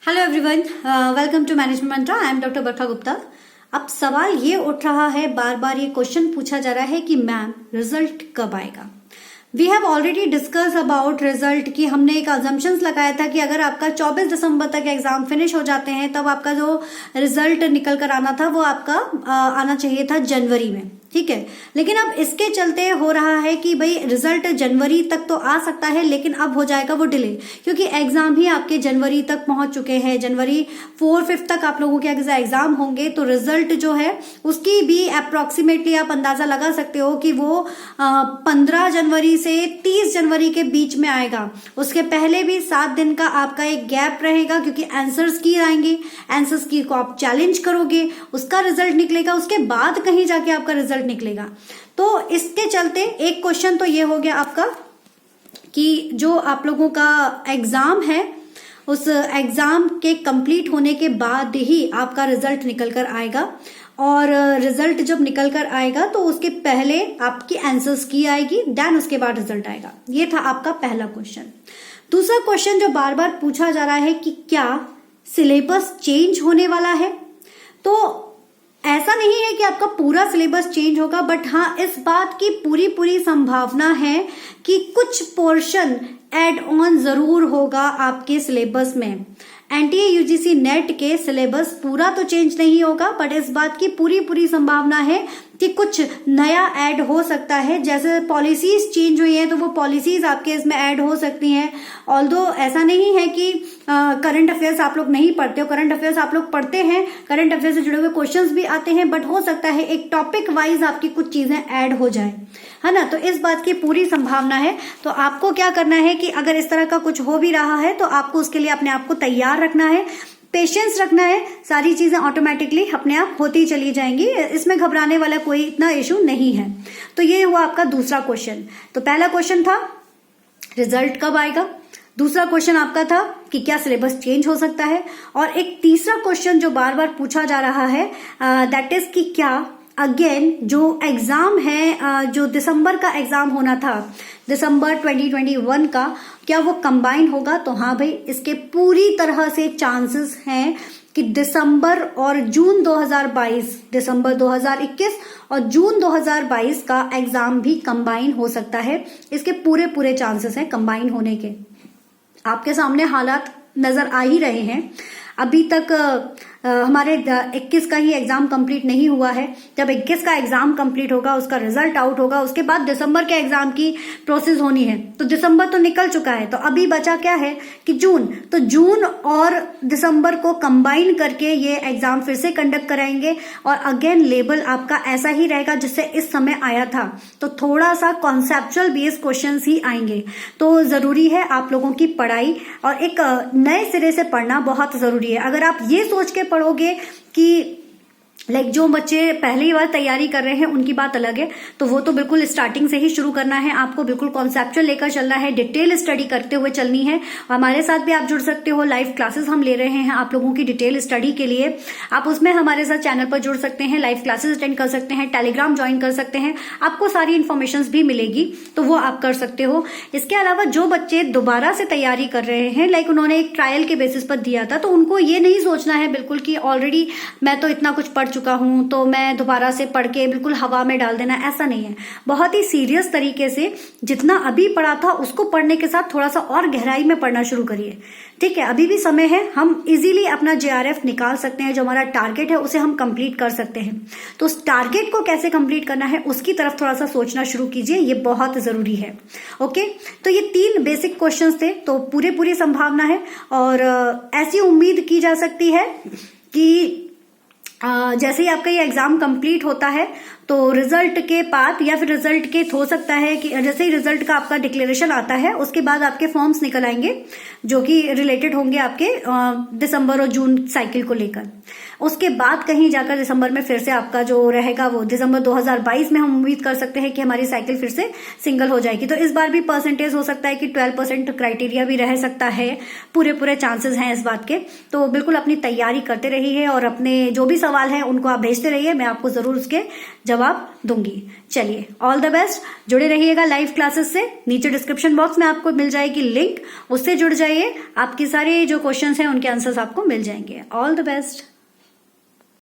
Hello everyone, welcome to management Mantra. I am doctor Barkha Gupta. अब सवाल ये उठ रहा है, बार बार ये क्वेश्चन पूछा जा रहा है कि मैम रिजल्ट कब आएगा। We have already discuss about result की हमने एक अजम्पशंस लगाया था कि अगर आपका 24 दिसंबर तक एग्जाम फिनिश हो जाते हैं तब आपका जो रिजल्ट निकल कर आना था वो आपका आना चाहिए था जनवरी में, ठीक है। लेकिन अब इसके चलते हो रहा है कि भाई रिजल्ट जनवरी तक तो आ सकता है लेकिन अब हो जाएगा वो डिले, क्योंकि एग्जाम ही आपके जनवरी तक पहुंच चुके हैं। जनवरी 4-5 तक आप लोगों के एग्जाम होंगे, तो रिजल्ट जो है उसकी भी अप्रोक्सीमेटली आप अंदाजा लगा सकते हो कि वो 15 जनवरी से 30 जनवरी के बीच में आएगा। उसके पहले भी 7 दिन का आपका एक गैप रहेगा, क्योंकि आंसर्स की आएंगे, आंसर्स की को आप चैलेंज करोगे, उसका रिजल्ट निकलेगा, उसके बाद कहीं जाके आपका रिजल्ट निकलेगा। तो इसके चलते एक क्वेश्चन तो ये हो गया आपका कि जो आप लोगों का एग्जाम है उस एग्जाम के कंप्लीट होने के बाद ही आपका रिजल्ट निकल कर आएगा, और रिजल्ट जब निकल कर आएगा तो उसके पहले आपकी आंसर्स की आएगी, देन उसके बाद रिजल्ट आएगा। ये था आपका पहला क्वेश्चन। दूसरा क्वेश्चन जो बार बार पूछा जा रहा है कि क्या सिलेबस चेंज होने वाला है। तो ऐसा नहीं है कि आपका पूरा सिलेबस चेंज होगा, बट हाँ इस बात की पूरी संभावना है कि कुछ पोर्शन एड ऑन जरूर होगा आपके सिलेबस में। एनटीए यूजीसी नेट के सिलेबस पूरा तो चेंज नहीं होगा, बट इस बात की पूरी संभावना है कि कुछ नया ऐड हो सकता है। जैसे पॉलिसीज चेंज हुई हैं तो वो पॉलिसीज आपके इसमें ऐड हो सकती हैं। ऑल्दो ऐसा नहीं है कि करंट अफेयर्स आप लोग नहीं पढ़ते हो, करंट अफेयर्स आप लोग पढ़ते हैं, करंट अफेयर्स से जुड़े हुए क्वेश्चंस भी आते हैं, बट हो सकता है एक टॉपिक वाइज आपकी कुछ चीजें ऐड हो जाए, है ना। तो इस बात की पूरी संभावना है। तो आपको क्या करना है कि अगर इस तरह का कुछ हो भी रहा है तो आपको उसके लिए अपने आप को तैयार रखना है, पेशेंस रखना है, सारी चीजें ऑटोमेटिकली अपने आप होती चली जाएंगी, इसमें घबराने वाला कोई इतना इशू नहीं है। तो ये हुआ आपका दूसरा क्वेश्चन। तो पहला क्वेश्चन था रिजल्ट कब आएगा, दूसरा क्वेश्चन आपका था कि क्या सिलेबस चेंज हो सकता है, और एक तीसरा क्वेश्चन जो बार बार पूछा जा रहा है दैट इज कि क्या अगेन जो एग्जाम है जो दिसंबर का एग्जाम होना था, दिसंबर 2021 का, क्या वो कंबाइन होगा। तो हाँ भाई, इसके पूरी तरह से चांसेस हैं कि दिसंबर और जून 2022, दिसंबर 2021 और जून 2022 का एग्जाम भी कंबाइन हो सकता है। इसके पूरे चांसेस हैं कंबाइन होने के। आपके सामने हालात नजर आ ही रहे हैं। अभी तक हमारे 21 का ही एग्जाम कंप्लीट नहीं हुआ है। जब 21 का एग्जाम कंप्लीट होगा, उसका रिजल्ट आउट होगा, उसके बाद दिसंबर के एग्जाम की प्रोसेस होनी है। तो दिसंबर तो निकल चुका है, तो अभी बचा क्या है कि जून। तो जून और दिसंबर को कंबाइन करके ये एग्जाम फिर से कंडक्ट कराएंगे, और अगेन लेवल आपका ऐसा ही रहेगा जिससे इस समय आया था। तो थोड़ा सा कॉन्सेप्चुअल बेस्ड क्वेश्चंस ही आएंगे। तो जरूरी है आप लोगों की पढ़ाई, और एक नए सिरे से पढ़ना बहुत जरूरी है। अगर आप ये सोच के पढ़ोगे कि जो बच्चे पहली बार तैयारी कर रहे हैं उनकी बात अलग है, तो वो तो बिल्कुल स्टार्टिंग से ही शुरू करना है। आपको बिल्कुल कॉन्सेप्चुअल लेकर चलना है, डिटेल स्टडी करते हुए चलनी है। हमारे साथ भी आप जुड़ सकते हो, लाइव क्लासेस हम ले रहे हैं आप लोगों की डिटेल स्टडी के लिए। आप उसमें हमारे साथ चैनल पर जुड़ सकते हैं, लाइव क्लासेस अटेंड कर सकते हैं, टेलीग्राम ज्वाइन कर सकते हैं, आपको सारी इन्फॉर्मेशन भी मिलेगी, तो वो आप कर सकते हो। इसके अलावा जो बच्चे दोबारा से तैयारी कर रहे हैं, उन्होंने एक ट्रायल के बेसिस पर दिया था, तो उनको ये नहीं सोचना है बिल्कुल कि ऑलरेडी मैं तो इतना कुछ पढ़ चुका हूं तो मैं दोबारा से पढ़ के बिल्कुल हवा में डाल देना, ऐसा नहीं है। बहुत ही सीरियस तरीके से जितना अभी पढ़ा था उसको पढ़ने के साथ थोड़ा सा और गहराई में पढ़ना शुरू करिए, ठीक है। अभी भी समय है, हम इजीली अपना जेआरएफ निकाल सकते हैं। जो हमारा टारगेट है उसे हम कंप्लीट कर सकते हैं। तो उस टारगेट को कैसे कंप्लीट करना है उसकी तरफ थोड़ा सा सोचना शुरू कीजिए, ये बहुत जरूरी है। ओके, तो ये 3 बेसिक क्वेश्चंस थे, तो पूरी संभावना है, और ऐसी उम्मीद की जा सकती है कि जैसे ही आपका ये एग्जाम कंप्लीट होता है तो रिजल्ट के बाद या फिर रिजल्ट के हो सकता है कि जैसे ही रिजल्ट का आपका डिक्लेरेशन आता है उसके बाद आपके फॉर्म्स निकल आएंगे जो कि रिलेटेड होंगे आपके दिसंबर और जून साइकिल को लेकर। उसके बाद कहीं जाकर दिसंबर में फिर से आपका जो रहेगा वो दिसंबर 2022 में हम उम्मीद कर सकते हैं कि हमारी साइकिल फिर से सिंगल हो जाएगी। तो इस बार भी परसेंटेज हो सकता है कि 12% क्राइटेरिया भी रह सकता है, पूरे चांसेस हैं इस बात के। तो बिल्कुल अपनी तैयारी करते रहिए, और अपने जो भी सवाल है उनको आप भेजते रहिए, मैं आपको जरूर उसके जवाब दूंगी। चलिए, ऑल द बेस्ट। जुड़े रहिएगा लाइव क्लासेस से। नीचे डिस्क्रिप्शन बॉक्स में आपको मिल जाएगी लिंक, उससे जुड़ जाइए। आपके सारे जो क्वेश्चंस हैं उनके आंसर्स आपको मिल जाएंगे। All the best.